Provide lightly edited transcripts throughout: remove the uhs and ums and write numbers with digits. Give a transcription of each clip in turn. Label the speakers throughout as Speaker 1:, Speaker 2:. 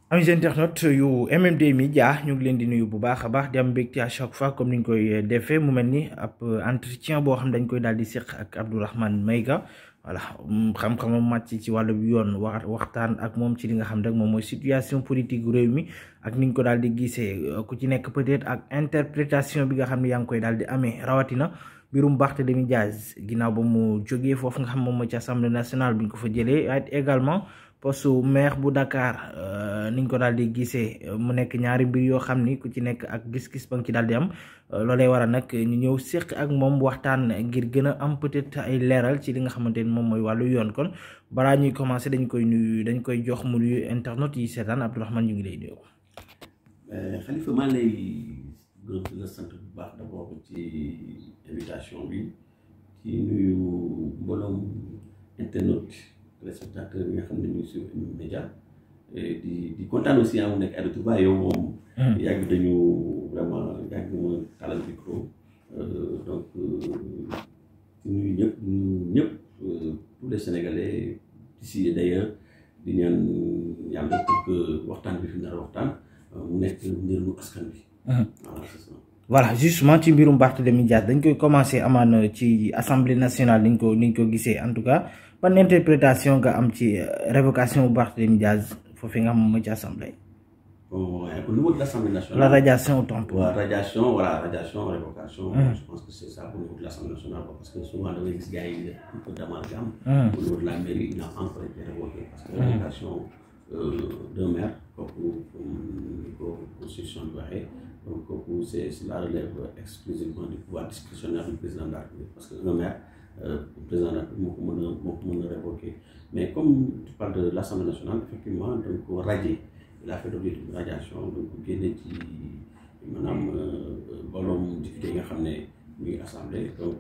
Speaker 1: amis internautes yu MMD Media ñu ngi leen di nuyu bu baax a baax di am mbégte à chaque fois comme ni ñu koy defee mu mel ni ab entretien boo xam dañ koy daal di seq ak Abdourahmane Maïga voilà xam-xamam màcc ci wàllu yoon waxtaan ak moom ci li nga xam rek moom mooy situation politique réew mi ak ni ñu ko daal di gisee ku ci nekk peut-être ak interprétation bi nga xam ne yaa ngi koy daal di amee rawatina mbirum Barthélémy Dias ginnaaw ba mu jógee foofu nga xam moom mooy ci assemblée nationale bi ñu ko fa jëlee waaye également poste maire bu Dakar niñ ko daal di gisee mu nekk ñaari mbir yoo xam ni ku ci nekk ak gis-gis ba nga ci daal di am loolee waral nag ñu ñëw séq ak moom waxtaan ngir gën a am peut-être ay leeral ci li nga xamante ni moom mooy wàllu yoon. kon balaa ñuy commencé dañ koy jox mu nuyu internet yi seetaan Abdourahmane ñu ngi lay nuyu.
Speaker 2: Khalifa maa lay gërëm di la sant bu baax d'abord ci invitation bi ci nuyu mbooloom internet téléspectateurs yi nga xam ne ñu ngi sur média di kontaan aussi mu nekk Aïda Touba yow moom yàgg dañu vraiment yàgg ma talal micro donc ci nuyu ñëpp tous les Sénégalais d'ici et d'ailleurs di ñaan yàlla pour que waxtaan bi fi nar a waxtaan mu nekk njëriñu askan bi.
Speaker 1: Voilà justement ci mbirum Barthélémy Dias dañ koy commencer amaana ci assemblée nationale niñ ko gisee en tout cas ban interprétation nga am ci révocation bu Barthélémy Dias foofu nga xam ci assemblée.
Speaker 2: Bon, au niveau de l'Assemblée nationale.
Speaker 1: La radiation autant pour moi.
Speaker 2: Radiation, révocation. Je pense que c'est ça au niveau de l'Assemblée nationale parce que souvent dans les gars il y a un peu d'amalgame. Au niveau de la mairie il n'a pas encore été révoqué parce que la révocation d'un maire comme constitution du waxee donc c'est la relève exclusivement du pouvoir discrétionnaire du président de la République parce que un maire président de la République moo ko mën a révoquer mais comme tu parles de l'Assemblée nationale effectivement donc radié il a fait l'objet d'une radiation donc génne ci maanaam mbooloom député yi nga xam ne ñu ngi assemblée donc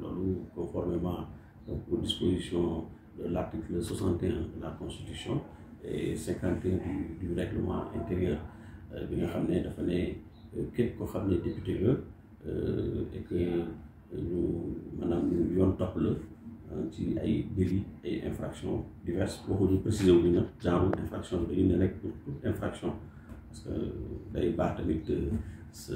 Speaker 2: loolu conformément donc aux dispositions de l'article 61 de la Constitution et 51 du règlement intérieur bi nga xam ne dafa ne képp koo xam ne député la et que ñu maanaam ñu yoon topp la ci ay délits ay infractions diverses waxuñu préciser wu ñu nag genre infraction bi dañu ne rek pour toute infraction parce que day baax tamit sa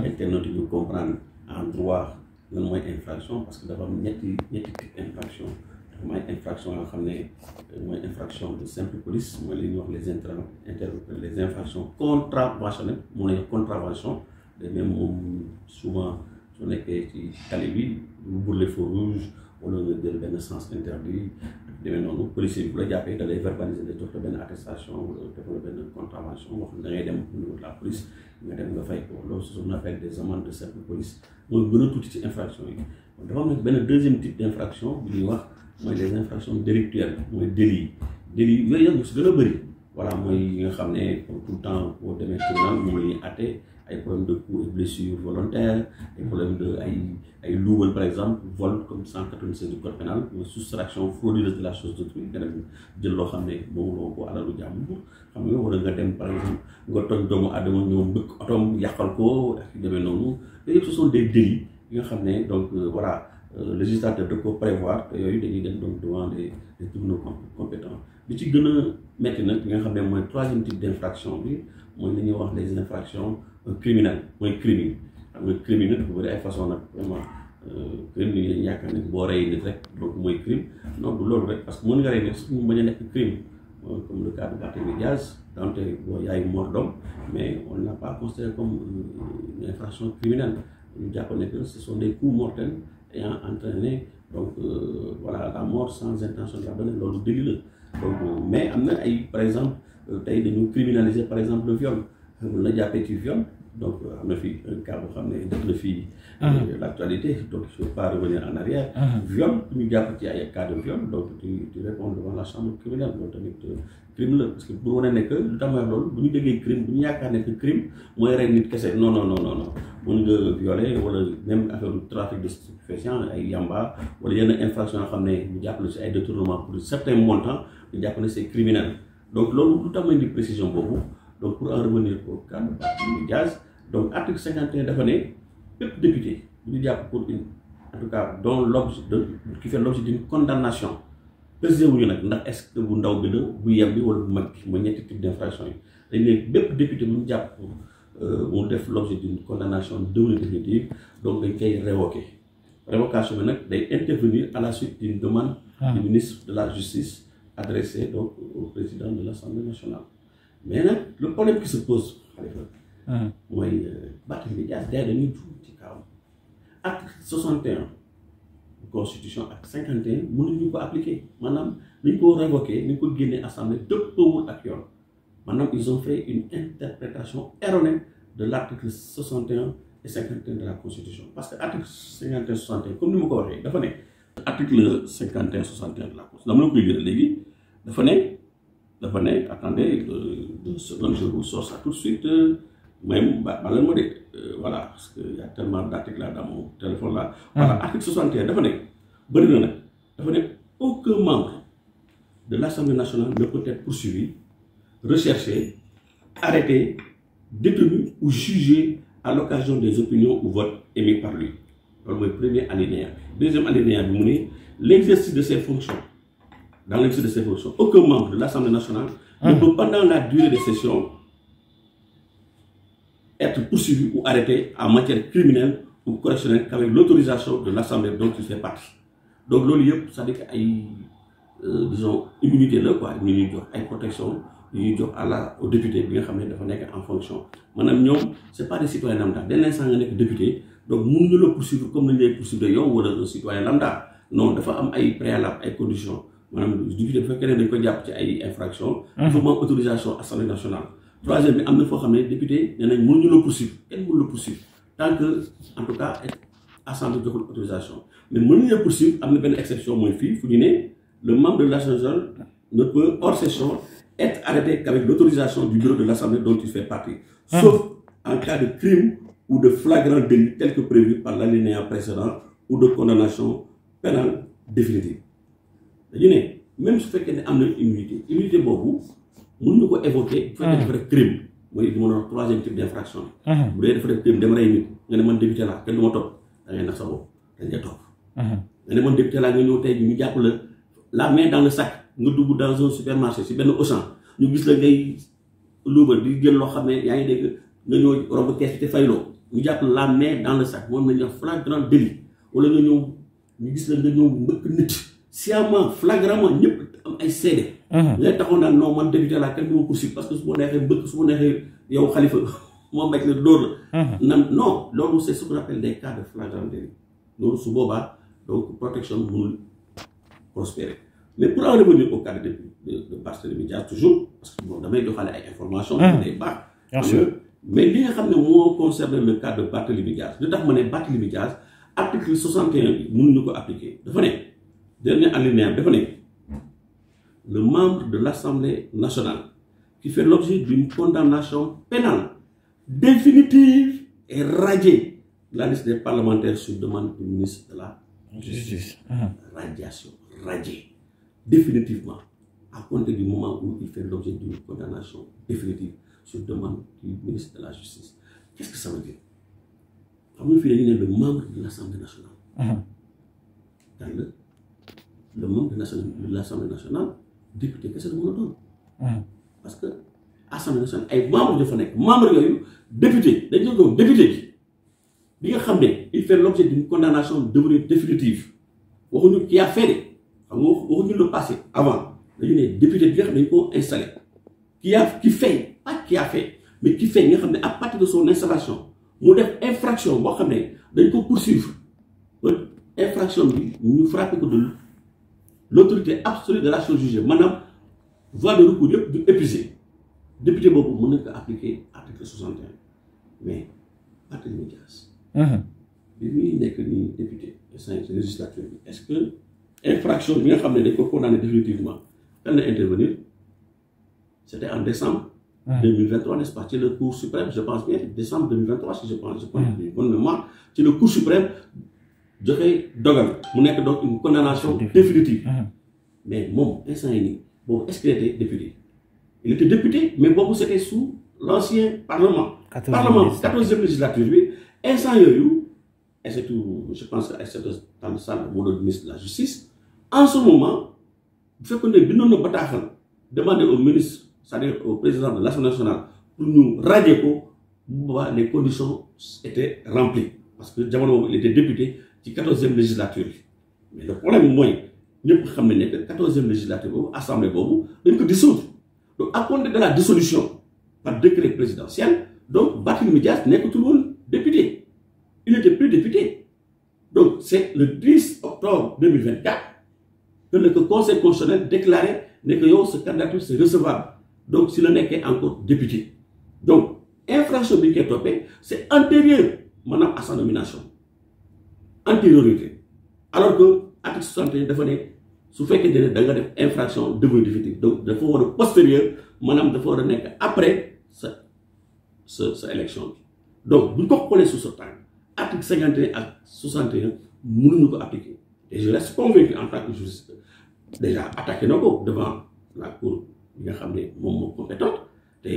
Speaker 2: internaute ñu comprendre en droit lan mooy infraction parce que dafa am ñetti type infraction dafa may infraction yoo xam ne mooy infraction de simple police mooy li ñuy wax les infractions contraventionnelles mu ne contravention de même moom souvent su nekkee ci tali bi lu brûler feu rouge wala nga jël benn sens interdit demee noonu policier bi bu la jàppee da lay verbaliser da jox la benn attestation wala def la benn contravention wax da ngay dem au niveau de la police nga dem nga fay ko loolu ce qu'on appelle des amendes de simple police mooy gën a tuuti ci infraction yi dafa am nag benn deuxième type d'infraction bu ñuy wax mooy les infractions délictuelles mooy délits yooyu yëpp si gën a bëri voilà mooy yi nga xam ne tout le temps boo demee tribunal moom la ñuy àtte ay problème de coups et blessures volontaires ay problème de ay luubal par exemple vol comme 196 du code pénal mooy soustraction frauduleuse de la chose d'autrui nga dem jël loo xam ne moomuloo ko alalu jàmbur xam nga wala nga dem par exemple nga toj doomu aadama ñëw mbëkk otoom yàqal ko ak demee noonu yooyu yëpp ce sont des délits yi nga xam ne donc voilà le législateur da ko prévoir te yooyu dañuy dem donc devant des tribunaux compétents bi ci gën a métti nag li nga xam ne mooy troisième type d'infraction bi mooy li ñuy wax les infractions criminelles mooy crime xam nga crime nag dafa bëri ay façon nag vraiment crime yi dañu yaakaar ne boo rey nit rek donc mooy crime non du loolu rek parce que mën nga rey nit su mu bañ a nekk crime comme le cas de Barthélémy Dias donte boo yaay mort d'homme mais on n'a pas considéré comme une infraction criminelle ñu jàpp ne que ce sont des coups mortels ayant entraîné donc voilà la mort sans intention de la donner loolu délit la donc mais am na ay par exemple tey dañu criminaliser par exemple le viol bu la jàppee ci viol donc am na fi un cas boo xam ne def na fii l'actualité donc je ne veux pas revenir en arrière viol ñu jàpp ci ay cas de viol donc tu réponds devant la chambre criminelle loolu tamit crime la parce que pour wane ne que lu tax ma wax loolu bu ñu déggee crime bu ñu yaakaar ne que crime mooy rey nit kese non mën nga violer wala même affaire du trafic de stupéfiants ay yamba wala yenn infraction yoo xam ne ñu jàpp na si ay détournement pour certains montants ñu jàpp ne c'est criminel donc loolu lu tax ma indi précision boobu donc pour en revenir au cas de Barthélémy Dias donc article 51 dafa ne bépp député bu ñu jàpp pour une en tout cas dont l'objet qui fait l'objet d'une condamnation préciser wuñu nag ndax est-ce que bu ndaw bi la bu yem bi wala bu mag bi mooy ñetti type d'infraction yi dañ ne bépp député bu ñu jàpp mu def l'objet d'une condamnation devenue définitive donc dañ koy révoquer révocation bi nag day intervenir à la suite d'une demande du ministre de la justice adressée donc au président de l'Assemblée nationale. Mais nag le problème qui se pose Khalifa mooy Barthélémy Dias day dañuy tuub ci kawam article 61 constitution ak 51 mënuñu ko appliquer maanaam ni ñu ko révoquer ni ñu ko génnee assemblée dëppoowul ak yoon maanaam ils ont fait une interprétation erronée de l'article 61 et 51 de la constitution parce que article 51 61 comme ni ma ko waxee dafa ne article 51 61 de la constitution dama la koy jël léegi dafa ne attendez 2 secondes je vous sors ça tout de suite même bala ma de voilà parce que y a tellement d'articles là dans mon téléphone là. Voilà article 61 dafa ne bëri na nag dafa ne aucun membre de l'Assemblée nationale ne peut être poursuivi recherché arrêté détenu ou jugé à l'occasion des opinions ou votes émis par lui loolu mooy premier alinéa deuxième alinéa bi mu ne l'exercice de ses fonctions dans l'exercice de ses fonctions aucun membre de l'Assemblée nationale ne peut pendant la durée des sessions être poursuivi ou arrêté en matière criminelle ou correctionnelle qu'avec l'autorisation de l'Assemblée dont il fait partie. Donc loolu yëpp c'est-à-dire que ay disons immunité la quoi ñu ñuy jox ay protection yu ñuy jox au député bi nga xam ne dafa nekk en fonction maanaam ñoom c'est pas des citoyens lambda dès l'instant nga nekk député donc mënuñu la poursuivre comme nañu lay poursuivre yow wala un citoyen lambda non dafa am ay préalable ay conditions maanaam député bu fekkee ne dañ ko jàpp ci ay infractions. il faut mu am autorisation Assemblée nationale. Troisième bi am na foo xam ne député nee nañ mënuñu la poursuivre kenn mënu la poursuivre tant que en tout cas assemblée joxul autorisation mais mënuñu la poursuivre am na benn exception mooy fii fu ñu ne le membre de l'Assemblée nationale ne peut hors session être arrêté qu'avec l'autorisation du bureau de l'Assemblée dont il fait partie sauf en cas de crime ou de flagrant délit tel que prévu par l'alinéa précédent ou de condamnation pénale définitive dañu ne même su fekkee ne am na immunité boobu mënuñu ko évoquer bu fekkee dafa def crime mooy li ma doon wax troisième type d'infraction bu dee dafa def crime dama rey nit nga ne man député laa kenn du ma topp da ngay nax sa bopp dañ lay topp nga ne man député laa nga ñëw tey bi ñu jàpp la main dans le sac nga dugg dans un supermarché si benn Auchan ñu gis la ngay luubal di jël loo xam ne yaa ngi dégg nga ñëw romb kees bi te fayloo ñu jàpp la main dans le sac moom nañ wax flagrant délit wala nga ñëw ñu gis la nga ñëw mbëkk nit sciemment flagramment ñëpp am ay seede ngay taxoon naan non man député laa kenn du ma poursuivre parce que su ma neexee mbëkk su ma neexee yow Khalifa moom rek la dóor la nan non loolu c'est ce qu'on appelle des cas de flagrant délit loolu su boobaa donc protection mënul prospérer mais pour en revenir au cas de Barthélémy Dias toujours parce que bon damay joxale ay informations day baax mais li nga xam ne moo concerne le cas de Barthélémy Dias li tax ma ne Barthélémy Dias article 61 bi mënuñu ko appliquer dafa ne dernier alinéa dafa ne le membre de l'Assemblée nationale qui fait l'objet d'une condamnation pénale définitive est radié de la liste des parlementaires sur demande du ministre de la Justice. Radiation, radié définitivement à compter du moment où il fait l'objet d'une condamnation définitive sur demande du ministre de la Justice. Qu'est-ce que ça veut dire? Xam nga fii dañu ne le membre de l'Assemblée nationale. Le membre de l'Assemblée nationale député kese la mën a doon. Parce que Assemblée nationale ay membres dafa nekk membres yooyu député dañu doon député bi nga xam ne il fait l'objet d'une condamnation devenue définitive waxuñu qui a fait de xam nga waxuñu le passé avant dañu ne député bi nga xam ne dañu ko installé qui fait pas qui a fait mais qui fait nga xam ne à partir de son installation mu def infraction boo xam ne dañ ko poursuivre infraction bi ñu frappé ko de l'autorité absolue de la chose jugée maanaam voie de recours yëpp du épuisé député boobu mën nañ ko appliquer article 61 mais Barthélémy Dias bi muy nekk nii député législature bi est-ce que infraction bi nga xam ne dañ ko condamné définitivement kan la intervenir c'était en décembre 2023 n'est-ce pas ci le cour suprême je pense bien décembre 2023 si je pense bonne mémoire ci le cour suprême joxe dogal mu nekk donc une condamnation définitive mais moom instant yi nii boobu est-ce qu'il était député il était député mais boobu c'était sous l'ancien parlement 14e législature bi instant yooyu et surtout je pense que Aïssata Tall Sall moo doon ministre de la justice en ce moment bu fekkoon ne bindoon na bataaxal demander au ministre c'est-à-dire au président de l'Assemblée nationale pour ñu radier ko bu boobaa les conditions étaient remplies parce que jamono boobu il était député ci 14e législature bi mais le problème mooy ñëpp xam nañ ne que 14e législature boobu assemblée boobu dañ ko dissoudre donc à compter de la dissolution par décret présidentiel donc Barthélémy Dias nekkatul woon député il n'était plus député donc c'est le 10 octobre 2024 que le conseil constitutionnel déclarait ne que yow sa candidature c'est recevable donc si la nekkee encore député donc infraction bi ñu koy toppee c'est antérieur maanaam à sa nomination antériorité alors que article 61 dafa ne su fekkee ne da nga def infraction devenue définitive donc dafa war a postérieur maanaam dafa war a nekk après sa élection bi donc bu ñu ko xoolee sur ce temps article 51 ak 61 mënuñu ko appliquer et je reste convaincu en tant que juriste déjà attaqué na ko devant la cour bi nga xam ne moom moo compétente te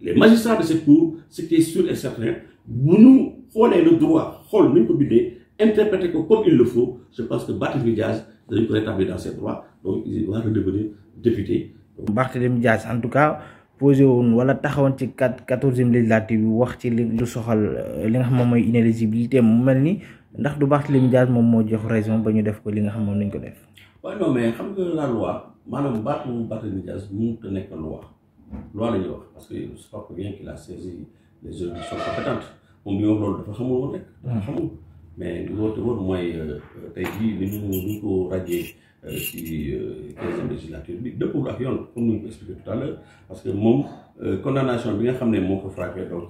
Speaker 2: les magistrats de cette cour ce qui est sûr et certain bu ñu xoolee le droit xool ni ñu ko bindee interpréter ko comme il le faut je pense que Barthélémy Dias dañu ko rétablir dans ses droits donc il va redevenir député.
Speaker 1: Barthélémy Dias en tout cas posé woon wala taxawoon ci 14e législative bi wax ci lu soxal li nga xam moom mooy inéligibilité mu mel ni ndax du Barthélémy Dias moom moo jox raison ba ñu def ko li nga xam moom nañ ko def.
Speaker 2: waaw non mais xam nga la loi maanaam Barthélémy Dias mënut a nekk loi la ñuy wax parce que c'est pas pour rien qu'il a saisi les juridictions compétentes moom bi wax loolu dafa xamul woon rek. dafa xamul mais li wóor te wóor mooy tey jii ni ñu ko radié ci 15e législature bi dëppul ak yoon comme ni ñu ko expliqué tout à l'heure parce que moom condamnation bi nga xam ne moo ko frappé donc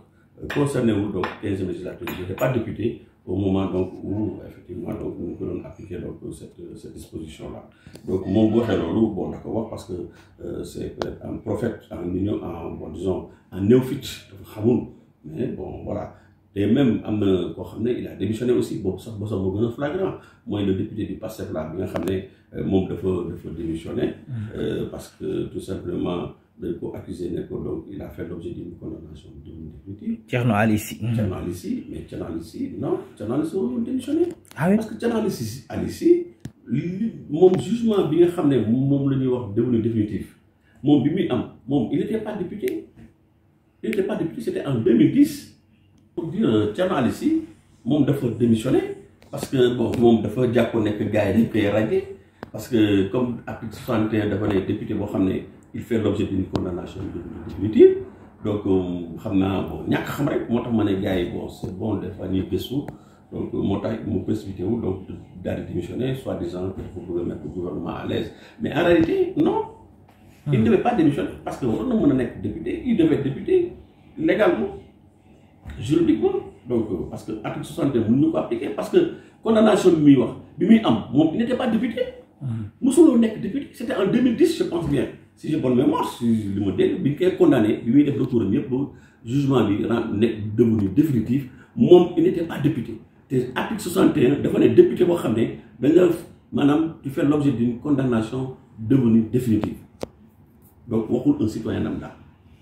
Speaker 2: concerné wul donc 15e législature bi n'était pas député au moment donc où effectivement donc ñu ko doon appliquer donc cette disposition là donc moom bu waxee loolu bon da ko wax parce que c'est peut-être un prophète en union en disons un néophyte dafa xamul mais bon voilà. Et même am na koo xam ne il a démissionné aussi boobu sax bosam moo gën a flagrant mooy le député du PASTEF là bi nga xam ne moom dafa démissionné parce que tout simplement dañ ko accusé ne ko donc il a fait l'objet d'une condamnation définitive.
Speaker 1: Thierno Ali Sy.
Speaker 2: Thierno Ali Sy mais Thierno Ali Sy non Thierno Ali Sy warul démissionné.
Speaker 1: Ah oui
Speaker 2: parce que Thierno Ali Sy moom jugement bi nga xam ne moom la ñuy wax devenu définitif moom bi muy am moom il n'était pas député c'était en 2010. pour dire Thierno Ali Sy moom dafa démissionné parce que bon moom dafa jàppoon ne que gars yi dañ koy radier parce que comme article 61 dafa ne député boo xam ne il fait l'objet d'une condamnation définitive donc xam naa bon ñàkk xam rek moo tax ma ne gars yi bon c'est bon des fois ñuy gëstu donc moo tax mu précipité wu donc daal di démissionner soi-disant pour mettre le gouvernement à l'aise mais en réalité non il ne devait pas démissionner parce que waroon na mën a nekk député il devait être député légalement juridiquement donc parce que article 61 mënuñu ko appliquer parce que condamnation bi muy wax bi muy am moom il n'était pas député mosuloo nekk député c'était en 2010 je pense bien si j'ai bonne mémoire si li ma dégg bi ñu koy condamné bi muy def recours am yëpp ba jugement bi nekk devenu définitif moom il n'était pas député te article 61 dafa ne député boo xam ne da nga maanaam tu fais l'objet d'une condamnation devenue définitive donc waxul un citoyen lambda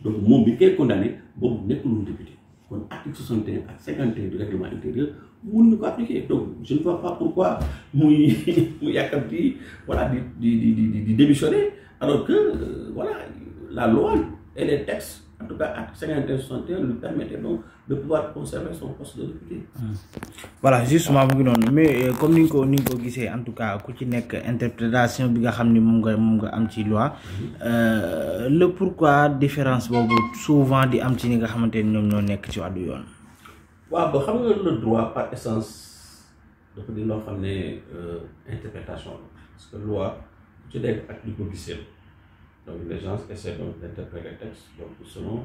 Speaker 2: donc moom bi ñu koy condamné boobu nekkul woon député kon article 61 ak 51 du règlement intérieur mun na ko appliquer donc je ne vois pas pourquoi muy yàkkamti voilà di démissionner alors que voilà la loi et les textes en tout cas article 51 61 lui permettaient donc de pouvoir conserver son poste de député.
Speaker 1: voilà justement mu ngi noonu mais comme ni nga ko gisee en tout cas ku ci nekk interprétation bi nga xam ni moom nga am ci loi le pourquoi différence boobu souvent di am ci ñi nga xamante ni ñoom ñoo nekk ci wàllu yoon.
Speaker 2: waaw ba xam nga le droit par essence dafa di loo xam ne interprétation la parce que loi ku ci nekk ak li ko gisee donc les gens essaient donc d'interpréter les textes donc selon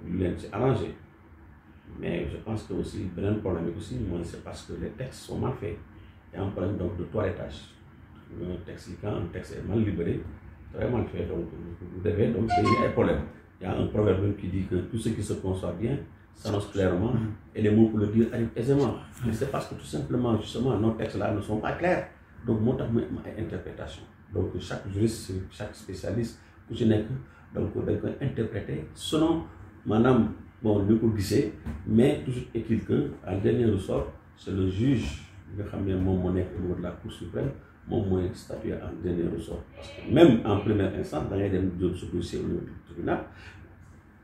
Speaker 2: lu leen ci arrangé mais je pense que aussi beneen problème bi aussi mooy c'est parce que les textes sont mal faits il y a un problème donc de toilettage un texte yi quand un texte est mal libéré très mal fait donc vous devez donc c'est un problème il y a un proverbe même qui dit que tout ce qui se conçoit bien s'annonce clairement et les mots pour le dire arrivent aisément mais c'est parce que tout simplement justement nos textes là ne sont pas clairs donc moo tax mu am ay interprétation donc chaque juriste chaque spécialiste ku ci nekk donc dañ koy interpréter selon maanaam bon ni ko gisee mais toujours est-il que en dernier ressort c'est le juge nga xam ne moom moo nekk au niveau de la Cour suprême moom mooy statuer en dernier ressort parce que même en première instance da ngay dem jël ce dossier au niveau du tribunal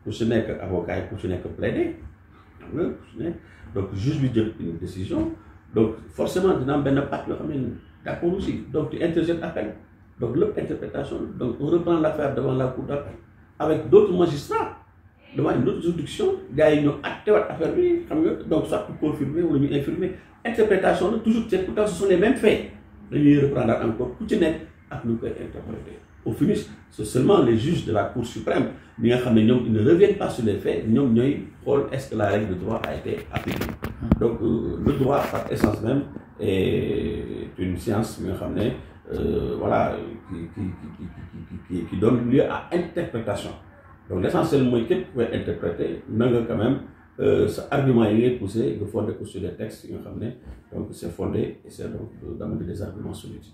Speaker 2: ku si nekk avocat yi ku si nekk plaider xam nga ku si nekk donc juge bi jël une décision donc forcément dina am benn part yoo xam ne d'accord aussi donc tu interjettes appel donc l'interprétation donc on reprend l'affaire devant la cour d'appel avec d'autres magistrats devant une autre juridiction gars yi ñoo attewaat affaire bi xam nga donc soit pour confirmer wala ñu infirmer interprétation la toujours c'est pourtant ce sont les mêmes faits dañuy reprendre encore ku ci nekk ak ñu koy interpréter au finish c'est seulement les juges de la Cour suprême bi nga xam ne ñoom ils ne reviennent pas sur les faits ñoom ñooy xool est-ce que la règle de droit a été appliquée donc le droit par essence même est une science bi nga xam ne voilà qui donne lieu à interprétation donc l'essentiel mooy képp ku koy interpréter na nga quand même sa argument yi ngay poussé nga fondé ko sur des textes yi nga xam ne donc c'est fondé et c'est donc d'amener des arguments solides.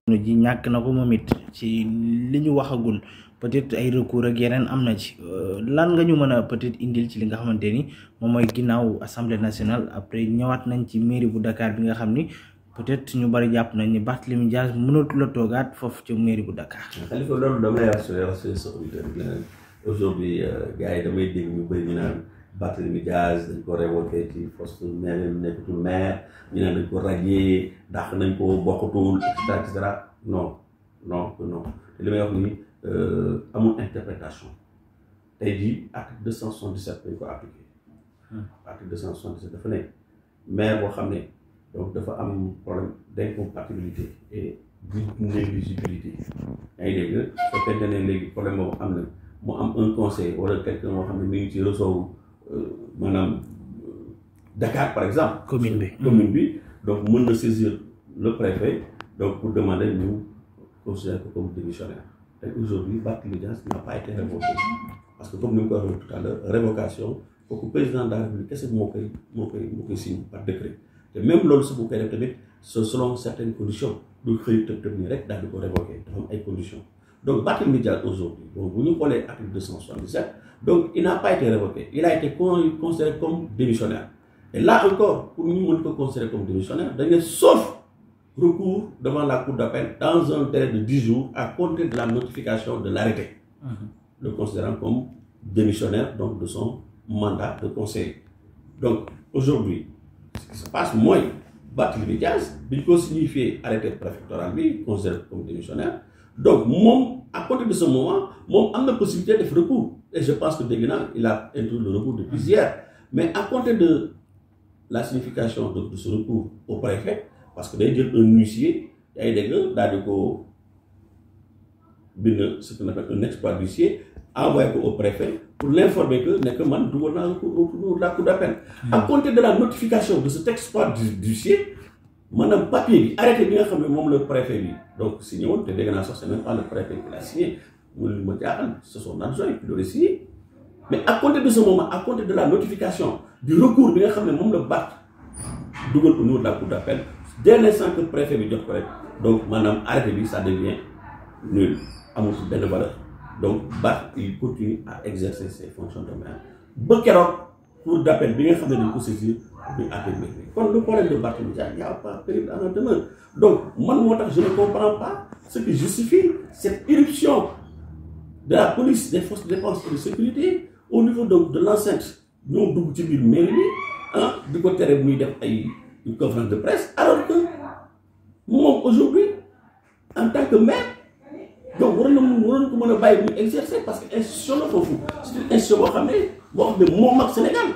Speaker 1: ji ñàkk na ko moom it ci li ñu waxagul peut-être ay recours ak yeneen am na ci lan nga ñu mën a peut-être indil ci li nga xamante ni moom mooy ginnaaw assemblée nationale après ñëwaat nañ ci mairie bu Dakar bi nga xam ni peut-être ñu bari jàpp nañ ni Barthélémy Dias mënatu la toogaat foofu ci mairie bu Dakar.
Speaker 2: Khalifa loolu damay rassurer sa auditeur aujourd'hui gars yi damay dégg ñu bëri ñu naan Barthélémy Dias dañ ko révoqué ci poste maire nekkatul maire ñu naan dañ ko radié dàq nañ ko bokkatul et cetera non te li may wax ni amul interprétation tey jii article 277 dañ ko appliqué article 277 dafa ne maire boo xam ne donc dafa am problème d'incompatibilité et d'inéligibilité yaa ngi dégg su fekkente ne léegi problème boobu am na mu am un conseil wala quelqu'un moo xam ne mi ngi ci ressort maanaam Dakar par exemple commune bi donc mën na saisir le préfet donc pour demander ñu considérer ko comme démissionnaire et aujourd'hui Barthélémy Dias n'a pas été révoqué parce que comme ni mu ko waxee tout à l'heure révocation kooku président de la République kese moo koy signe par décret te même loolu su bu koy def tamit selon certaines conditions du xëy tëb nii rek daal di ko révoquer dafa am ay conditions donc Barthélémy Dias aujourd'hui donc bu ñu xoolee article 277 donc il n'a pas été révoqué il a été considéré comme démissionnaire et là encore pour ñu mën ko considérer comme démissionnaire dañ ne sauf recours devant la cour d'appel dans un délai de 10 jours à compter de la notification de l'arrêté le considérant comme démissionnaire donc de son mandat de conseiller donc aujourd'hui ce qui se passe mooy Barthélémy Dias bi ñu ko signifié arrêté préfectoral bi considéré comme démissionnaire donc moom à côté de ce moment moom am na possibilité def recours et je pense que dégg naa il a introduit le recours depuis hier mais à côté de la signification de ce recours au préfet parce que day jël un huissier yaa ngi dégg daal di ko bind ce qu'on appelle un exploit d'huissier envoyé ko au préfet pour l'informer que nekk man dugal naa recours au la cour d'appel à compter de la notification de cet exploit d'huissier maanaam papier bi arrêté bi nga xam ne moom le préfet bi donc signé woon te dégg naa sax c'est même pas le préfet qui l'a signé mu li ma jaaxal c'est son adjoint qui l'aurait signé mais à compter de ce moment à compter de la notification du recours bi nga xam ne moom la Barth dugal au niveau de la cour d'appel dès l'instant que préfet bi jot ko rek donc maanaam arrêté bi ça devient nul amul si benn valeur donc Barth il continue à exercer ses fonctions de maire ba keroog cour d'appel bi nga xam ne dañ ko saisir bi àtte bi kon le problème de Barthélémy Dias il y a pas péril en demeure donc man moo tax je ne comprends pas ce qui justifie cette irruption de la police des forces de défense et de sécurité au niveau donc de l'enceinte ñoo dugg ci biir mairie bi di ko tere muy def ay une conférence de presse alors que moom aujourd'hui en tant que maire donc waroon ko mën a bàyyi muy exercer parce que institution la foofu c'est une institution boo xam ne moom ak Sénégal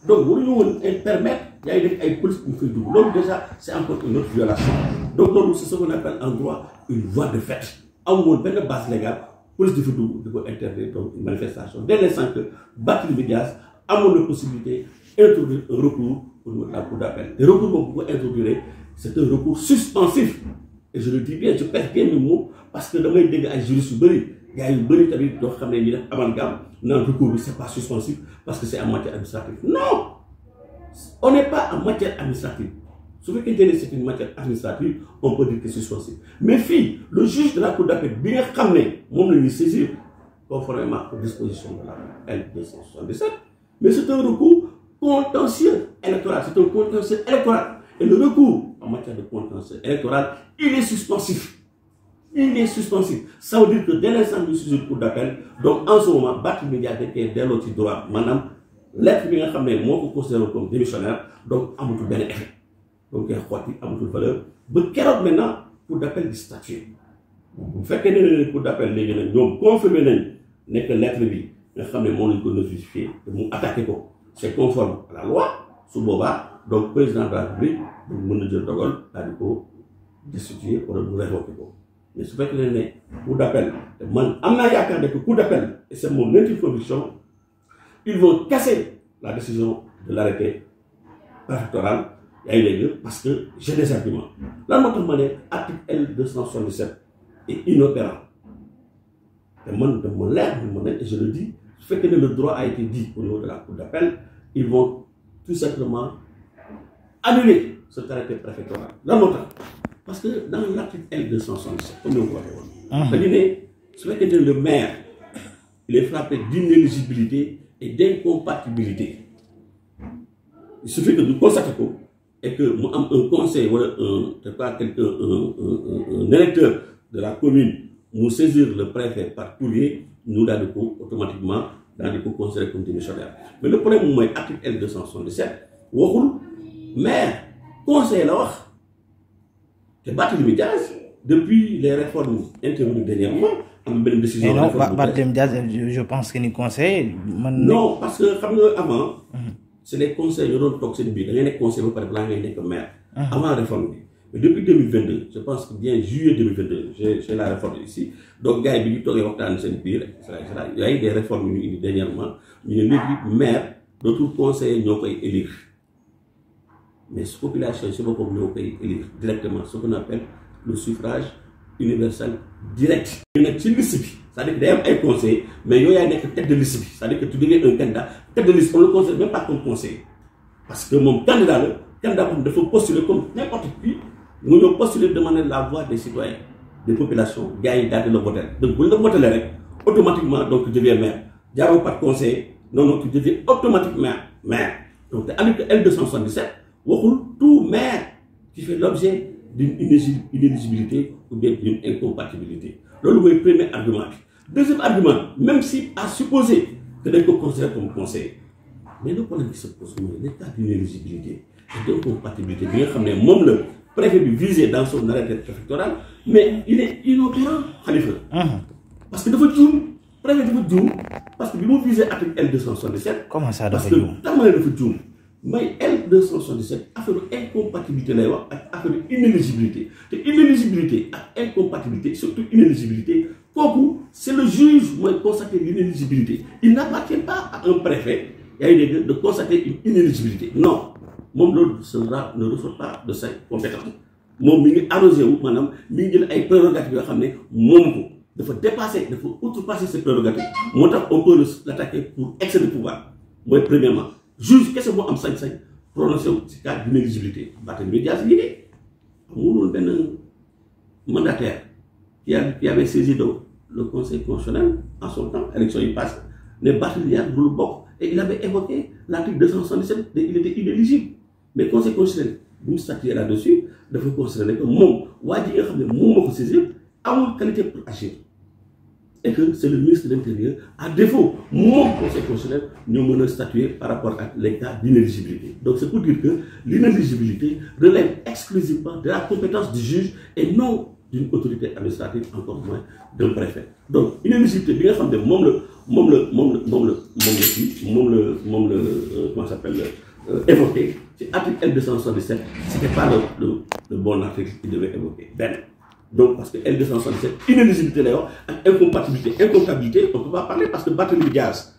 Speaker 2: donc waruñu woon permettre yaa ngi def ay police ñu koy dugg loolu déjà c'est encore une autre violation donc loolu c'est ce qu'on appelle en droit une voie de fait amul woon benn base légale police di fa dugg di ko interdire donc une manifestation dès l'instant que Barthélémy Dias amoon na possibilité introduire un recours au niveau de la cour d'appel te recours boobu bu ko introduire c'est un recours suspensif et je le dis bien je pèse bien mes mots parce que damay dégg ay juristes yu bëri gars yu bëri tamit doo xam ne ñu def amalgame naan recours bi c'est pas suspensif parce que c'est en matière administrative non on n'est pas en matière administrative su fekkee ne c'est une matière administrative on peut dire que c'est suspensif mais fii le juge de la cour d'appel bi nga xam ne moom la ñuy saisir conformément aux dispositions de la L277 mais c'est un recours contentieux électoral c'est un contentieux électoral et le recours en matière de contentieux électoral, il est suspensif. Il est suspensif. Ça veut dire que dès l'instant du sujet de cour d'appel, donc en ce moment, Barthélémy Dias est dès l'autre droit. Madame, l'être bi nga xam ne moo ko considéré comme démissionnaire, donc amatul benn effet. Donc il y a xotti amatul valeur. ba keroog maintenant cour d'appel di statuer. bu fekkee ne cour d'appel léegi nag ñoom confirmé nañ nekk lettre bi nga xam ne moo lañ ko notifié te mu attaqué ko c'est conforme à la loi su boobaa donc président de la République mën na jël dogal daal di ko destituer wala mu révoqué ko. Mais ce fait que les cours d'appel, que cours d'appel, et c'est mon intime conviction, ils vont casser la décision de l'arrêté préfectoral parce que j'ai des arguments. Là, notre monnaie, article L277 est inopérant. Et je le dis, ce fait que le droit a été dit au niveau de la cour d'appel, ils vont tout simplement annuler cet arrêté préfectoral. Là, notre parce que dans l'article L277, comme nous voyons, le maire, il est frappé d'inéligibilité et d'incompatibilité. Il suffit que nous constatons et que nous avons un conseil, un électeur de la commune, nous saisir le préfet par courrier, nous l'avons automatiquement dans les considérés comme démissionnaire. Mais le problème, c'est l'article L277, où maire, conseil là, Barthélémy Dias, depuis les réformes intervenues dernièrement, a une décision.
Speaker 1: Non, Barthélémy Dias, je pense qu'il y a un conseil.
Speaker 2: Non, parce que avant, c'est les conseils qui ont toxé de but. Il y a des conseils par exemple comme maire. Avant la réforme. Mais depuis 2022, je pense que bien juillet 2022, j'ai la réforme ici. Donc, il y a eu des réformes dernièrement. Il y a eu maire, d'autres conseils qui ont été élus. Mais cette population, c'est beaucoup mieux élire directement ce qu'on appelle le suffrage universel direct. Il y a une liste, c'est-à-dire qu'il y a un conseil, mais il y a une tête de liste, c'est-à-dire que tu deviens un candidat. Tête de liste, on ne le considère même pas comme conseiller. Parce que mon candidat, il faut postuler comme n'importe qui, nous devons postuler de demander la voix des citoyens, des populations, gars, de le voter. Donc, vous le votez automatiquement, donc tu deviens maire. Il n'y a pas de conseil, non, tu deviens automatiquement maire. Donc, avec le L277, tout maire qui fait l'objet d'une inéligibilité ou bien d'une incompatibilité. C'est le premier argument. Deuxième argument, même si à supposer que l'on peut considérer comme conseiller, mais le problème qui se pose, c'est le cas d'inéligibilité et d'incompatibilité. Bien sûr, même le préfet visé dans son arrêté préfectoral, mais il est inopérant, Khalifa. Parce que de votre jour, préfet de votre jour, parce que vous visez l'article L277.
Speaker 1: Comment ça,
Speaker 2: parce que tellement de votre jour. Mais L277 a fait incompatibilité, a fait inéligibilité. Inéligibilité à incompatibilité, surtout inéligibilité, c'est le juge qui a constaté l'inéligibilité. Il n'appartient pas à un préfet de constater une inéligibilité. Non, mon ne reçoit pas de sa compétence. Mon mini arrosé ou madame, mini a prérogatives il faut dépasser, il faut outrepasser ces prérogatives. On peut l'attaquer pour excès de pouvoir. Moi, premièrement. Juge, qu'est-ce que moi, je suis prononcé au cas d'inéligibilité. Barthélémy Dias, il est un mandataire qui avait saisi le Conseil constitutionnel en son temps, l'élection il passe, mais Barthélémy Dias, et il avait évoqué l'article 277, il était inéligible. Mais le Conseil constitutionnel, vous statuez là-dessus, il faut considérer que mon, saisir, a une qualité pour agir. Et que c'est le ministre de l'Intérieur, à défaut, mon conseil constitutionnel, nous menons statuer par rapport à les cas d'inéligibilité. Donc c'est pour dire que l'inéligibilité relève exclusivement de la compétence du juge et non d'une autorité administrative, encore moins d'un préfet. Donc, inéligibilité, bien sûr, évoqué, c'est l'article L277, ce n'était pas le bon article qu'il devait évoquer. Ben. Donc, parce que L277, inéligibilité d'ailleurs, incompatibilité, incomptabilité, on ne peut pas parler parce que Barthélémy Dias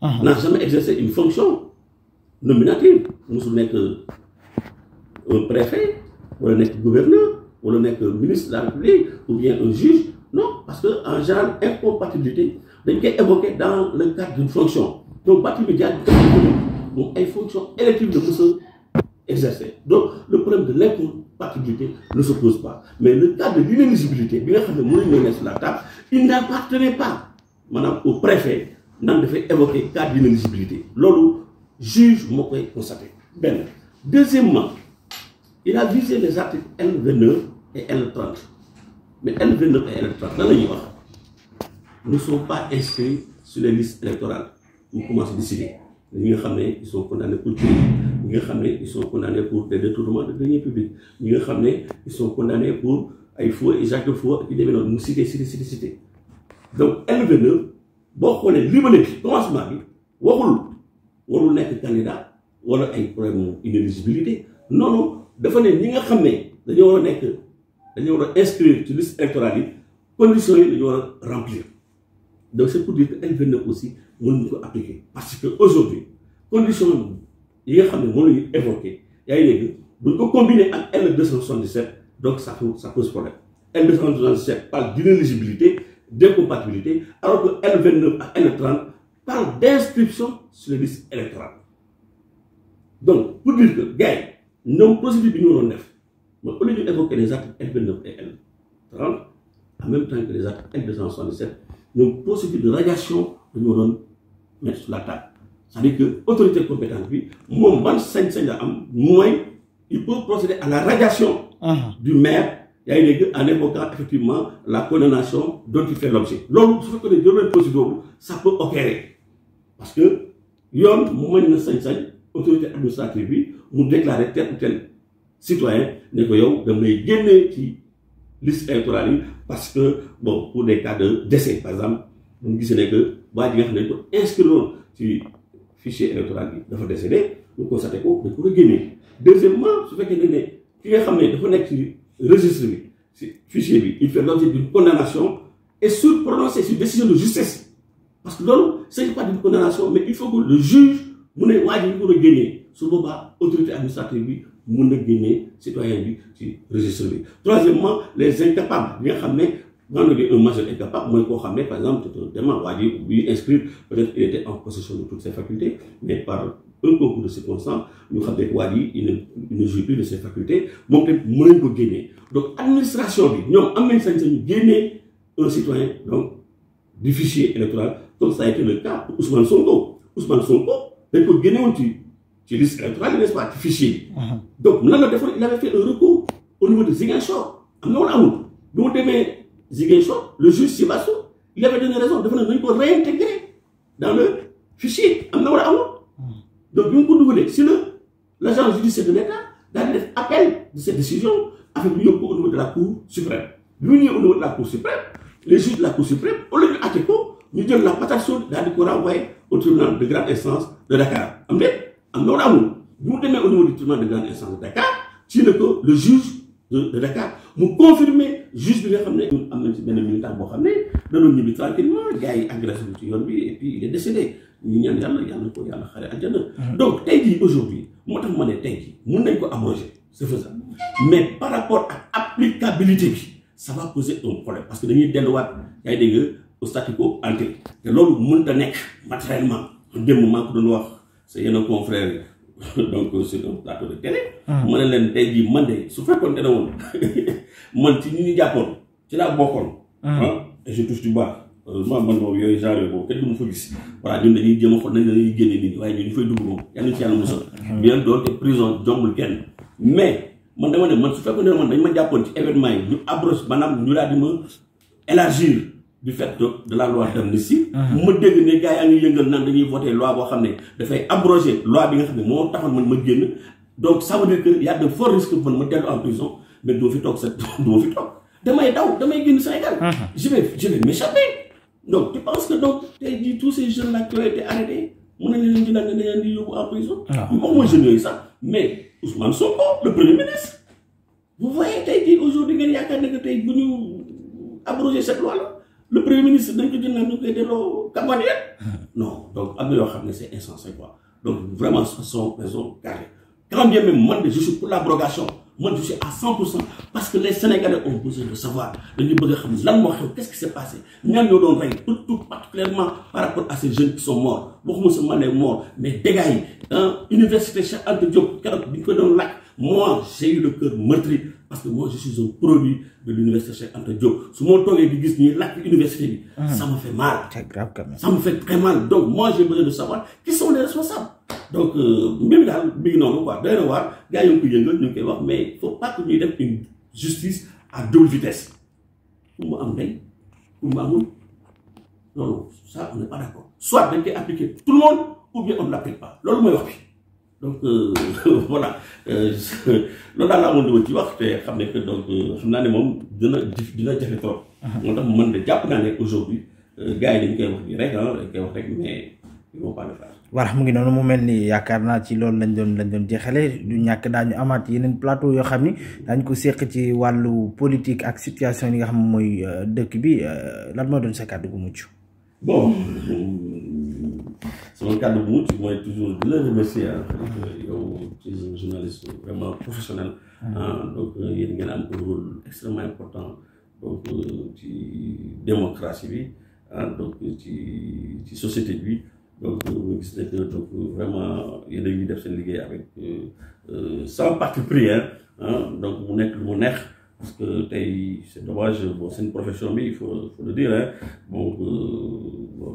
Speaker 2: n'a jamais exercé une fonction nominative. Nous sommes un préfet, ou un gouverneur, ou un ministre de la République, ou bien un juge. Non, parce qu'en général, incompatibilité, est évoquée dans le cadre d'une fonction. Donc, Barthélémy Dias a une fonction élective de monsieur exercer. Donc, le problème de l'incompatibilité ne se pose pas. Mais le cas de l'inéligibilité, bien que nous sur la table, il n'appartenait pas, madame, au préfet, n'a de fait évoquer le cas d'inéligibilité. L'autre juge m'a constaté. Ben. Deuxièmement, il a visé les articles L29 et L30. Mais L29 et L30, dans le livre, ne sont pas inscrits sur les listes électorales. On commence à décider. Ils sont condamnés pour tuer. Ils sont condamnés pour des détournements de deniers publics. Ils sont condamnés pour il faut Jacques Faux qui deviennent une cité. Donc L29, beaucoup de liberté, commencement, warul nekk candidat wala ay problème inéligibilité non non dafa ne ñi nga xam ne dañoo war a inscrire ci liste électorale yi conditions yi dañoo war a remplir donc c'est pour dire que L29 aussi mën nañu ko appliquer parce que aujourd'hui conditions yi nga xam ne moom la ñu évoqué yaa ngi dégg buñ ko combiner ak L277 donc ça pose problème L277 parle d'inéligibilité d'incompatibilité alors que L29 ak L30 parle d'inscription sur les listes électorales. Donc, pour dire que, gars, nous procédure de nous mais au lieu d'évoquer les articles L29 et L30, en même temps que les articles L277, nous procédure de radiation de nous mettre sur la table. C'est-à-dire que l'autorité compétente, il peut procéder à la radiation du maire en évoquant effectivement la condamnation dont il fait l'objet. L'homme, ce que les procédures, ça peut opérer. Parce que, yon, autorité administrative, nous déclarer tel ou tel citoyen, n'est que yon, de me gagner qui liste électorale, parce que, bon, pour des cas de décès, par exemple, nous disons que, inscrire sur fichier électoral, il faut décéder, nous constatons que nous pouvons gagner. Deuxièmement, ce fait que qui a ramené, il faut être registre, fichier, il fait l'objet d'une condamnation et sur prononcer sur décision de justice. Parce que donc, ce n'est pas d'une condamnation, mais il faut que le juge pour gagner. Sur l'autorité administrative, pour gagner, citoyen, qui registre. Troisièmement, les incapables. Quand on est un majeur incapable, moi, par exemple, inscrire, peut-être qu'il était en possession de toutes ses facultés, mais par un concours de circonstances, nous avons dit qu'il ne jouit plus de ses facultés, donc moins de gagner. Donc, l'administration, nous avons gagné un citoyen donc, du fichier électoral, comme ça a été le cas pour Ousmane Sonko. Ousmane Sonko, il peut gagner une liste électorale, n'est-ce pas, du fichier. Donc, il avait fait un recours au niveau de Ziguinchor. Ziguinchor, le juge Sibassou, il avait donné raison de venir réintégrer dans le fichier. Donc, si l'agent judiciaire de l'État a fait appel de cette décision avec au niveau de la Cour suprême. Lui, au niveau de la Cour suprême, les juges de la Cour suprême, au lieu de l'ATECO, nous donnent la patate chaude de renvoyer au tribunal de grande instance de Dakar. Nous donnons au niveau du tribunal de grande instance de Dakar, si le juge de Dakar, nous confirmer juge de Dakar, nous avons un militant tranquillement, le gars est agressé et puis il est décédé. Donc, aujourd'hui, moi, je peux abroger, c'est faisable. Mais par rapport à l'applicabilité, ça va poser un problème. Parce que nous avons des au statu quo ante. Et là, nous avons matériellement, des moments que nous avons, c'est un confrère, donc c'est un plateau de télé. Moi, je l'ai dit, je fais comme moi, je suis Japon, je suis Bokon, et je touche du bas. Moi, je suis genre, quelqu'un me fait voilà, nous avons dit, je me fais bien d'autres prisons, mais, je demande, je fais comme je Japon, événement, nous abroge, madame, nous avons élargir du fait de la loi d'amnistie. Moi, je dis que les gars ont voté la loi, de faire abroger la loi, donc ça veut dire qu'il y a de forts risques pour me mettre en prison, mais je vais je vais m'échapper. Donc, tu penses que donc, tous ces jeunes-là qui ont été arrêtés, on a en prison? Moi, je n'ai ça. Mais Ousmane Sonko, le Premier ministre, vous voyez, aujourd'hui, il y a quelqu'un qui est venu abroger cette loi-là. Le Premier ministre n'a pas l'eau campagne. Non, donc, c'est insensé, quoi. Donc, vraiment, ce sont raisons carrées. Quand bien même, moi, je suis pour l'abrogation. Moi, je suis à 100%. Parce que les Sénégalais ont besoin de savoir. Qu'est-ce qui s'est passé? Tout particulièrement par rapport à ces jeunes qui sont morts. Beaucoup de gens sont morts. Mais dégâts, Université Cheikh Anta Diop, moi, j'ai eu le cœur meurtri. Parce que moi, je suis un produit de l'Université Cheikh Anta Diop. Si mon temps est de l'université, ça me fait mal.
Speaker 1: C'est grave quand même.
Speaker 2: Ça me fait très mal. Donc, moi, j'ai besoin de savoir qui sont les responsables. donc même daal mi ngi noonu quoi doy na waar gars yi ñu ngi ko yëngal ñu ngi koy wax mais il faut pas que ñuy def une justice à double vitesse pour mu am ndey pour mu amul non ça on n'est pas d'accord soit dañ koy appliquer tout le monde ou bien on ne l'applique pas loolu mooy wax bi donc voilà loolu daal laa amoon dama ci wax te xam ne que donc xam naa ne moom dina jafe trop. moo tax man de jàpp naa ne aujourd'hui gars yi dañ koy wax nii rek dañ koy wax rek mais ils vont pas le faire.
Speaker 1: voilà mu ngi noonu mu mel ni yaakaar naa ci loolu lañ doon jeexale du ñàkk daañu amaat yeneen plateau yoo xam ni daañu ko seq ci wàllu politique ak situation yi nga xam mooy dëkk bi lan moo doon sa kàddu gu mucc.
Speaker 2: bon sama kàddu bu mucc mooy toujours di la remercier yow ci journaliste vraiment professionnel. donc yéen ngeen am un rôle extrêmement important donc ci démocratie bi donc ci société bi. donc ñu gis ne que donc vraiment yéen a ngi def seen liggéey avec sans parti pris donc mu nekk lu mu neex parce que tey c'est dommage bon c'est une profession bi il faut le dire bon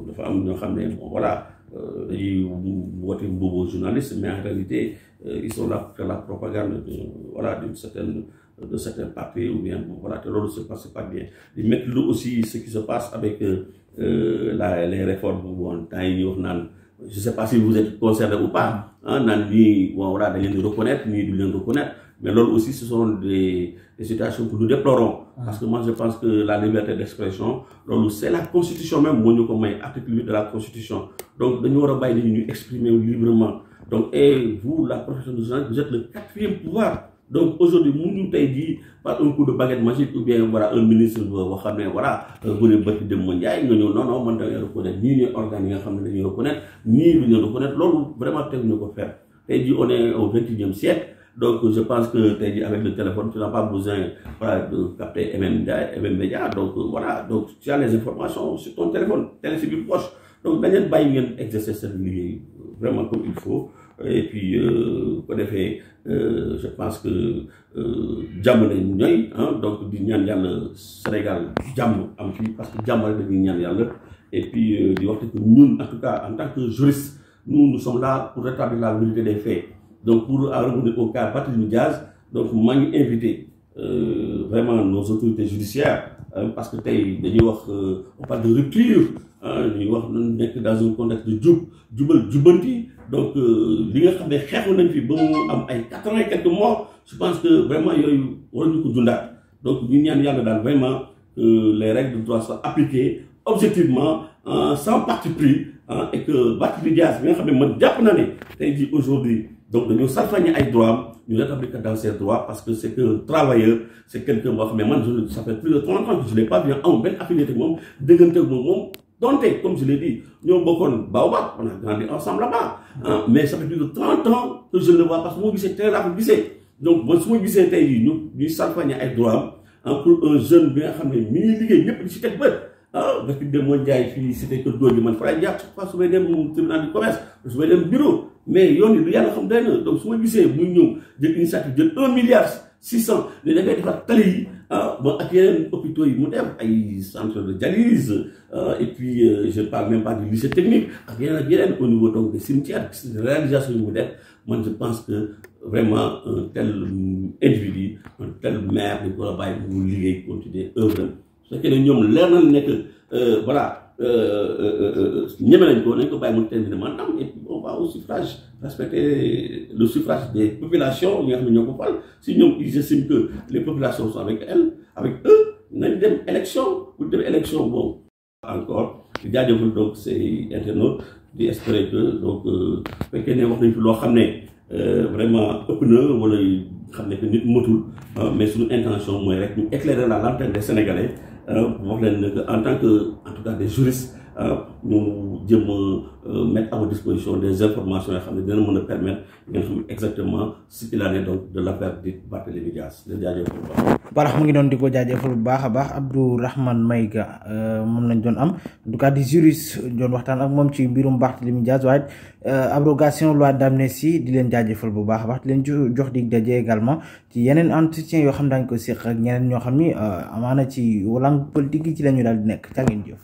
Speaker 2: dafa am ñoo xam ne bon voilà dañuy woote mbubu journaliste mais en réalité ils sont là pour faire la propagande voilà de certains partis ou bien bon voilà te loolu c'est pas bien di mettre lu aussi ce qui se passe avec les réformes bon temps yi ñuy wax naan je sais pas si vous êtes concerné ou pas naan nii bon voilà dañ leen di reconnaître nii du leen reconnaître mais loolu aussi ce sont des situations que nous déplorons parce que moi je pense que la liberté d'expression loolu c'est la constitution même moo ñu ko may article 8 de la constitution donc dañu war a bàyyi nit ñi ñu exprimer librement donc et vous la profession de journaliste vous êtes le 4e pouvoir. Donc aujourd'hui mënuñu tey jii par un coup de baguette magique ou bien voilà un ministre boo xam ne voilà bu ne bëtt dem ma njaay nga ñëw non man da ngay reconnaître ñii ñooy organes yi nga xam ne dañuy reconnaître ñii du ñu reconnaître loolu vraiment teguñu ko faire tey jii on est au 21e siècle donc je pense que tey jii avec le téléphone tu n'as pas besoin voilà de capter MM Média donc voilà donc tu as les informations sur ton téléphone télé si biir poche donc dañ leen bàyyi ngeen exercer seen liggéey vraiment comme il faut et puis ko defee je pense que jàmm nañ ñooy donc di ñaan yàlla Sénégal jàmm am fii parce que jàmm rek dañuy ñaan yàlla et puis di waxte que ñun en tout cas en tant que juriste nous sommes là pour rétablir la vérité des faits donc pour en revenir au cas Barthélémy Dias donc maa ngi invité vraiment nos autorités judiciaires parce que tey dañuy wax on parle de rupture ñuy wax nañ nekk dans un contexte de jubanti donc li nga xam ne xeexu nañ fi ba mu am ay 80 et quelques morts je pense que vraiment yooyu waruñu ko dundaat donc ñu ñaan yàlla daal vraiment que les règles de droit soient appliquées objectivement sans parti pris et que Barthélémy Dias bi nga xam ne man jàpp na ne tey jii aujourd'hui donc dañoo salfañe ay droits ñu rétablir dans ses droits parce que c'est un travailleur c'est quelqu'un boo xam ne man ça fait plus de 30 ans que je l'ai pas vu amul benn affinité moom déggante moom donte comme je l'ai dit ñoo bokkoon Baobab on a grandi ensemble là-bas mais ça fait plus de 30 ans que je le vois parce que moo gisee très rare gisee donc man su ma gisee tey jii ñuy salfañe ay droits pour un jeune bi nga xam ne mi ngi liggéey ñëpp di si teg bët depuis dem moo jaay fii c'était que dóor gi man fa lay jàpp chaque fois su may dem tribunal du commerce su may dem bureau mais yoon yi lu yàlla xam day na donc su ma gisee muy ñëw jël initiative jël 1,6 milliard ne da ngay defar tali yi bon ak yeneen hôpitaux yi mu def ay centre de dialyse et puis je parle même pas du lycée technique ak yeneen au niveau donc des cimetières réalisation yi mu def man je pense que vraiment un tel individu un tel maire dañ ko war a bàyyi mu liggéey continuer œuvre su fekkee ne ñoom leer na ne que voilà ñeme nañ ko bàyyi mu terminer maanaam et puis on va au suffrage respecter le suffrage des populations yi nga xam ne ñoo ko fal si ñoom ils estiment que les populations sont avec eux nañ dem élection pour dem élection bon encore di jaajëfal donc c'est internautes di espérer que donc fekkee ne wax nañ fi loo xam ne vraiment ëpp na wala xam ne que nit motul mais suñu intention mooy rek ñu éclairer la lanterne des Sénégalais wax leen ne que en tant que en tout cas des juristes ñu jëm mettre à votre disposition des informations yoo xam ne dina mën a permettre ngeen xam exactement ce qu'il en est donc de l'affaire dite Barthélémy Dias leen jaajëfal bu baax.
Speaker 1: voilà mu ngi doon di ko jaajëfal bu baax a baax Abdourahmane Maïga moom lañ doon am en tout cas di juriste doon waxtaan ak moom ci mbirum Barthélémy Dias waaye abrogation loi d'amnistie di leen jaajëfal bu baax a baax di leen jox dig daje également ci yeneen entretien yoo xam daañu ko séq ak ñeneen ñoo xam ni amaana ci langue politique yi ci la ñu daal di nekk ca ngeen jëf.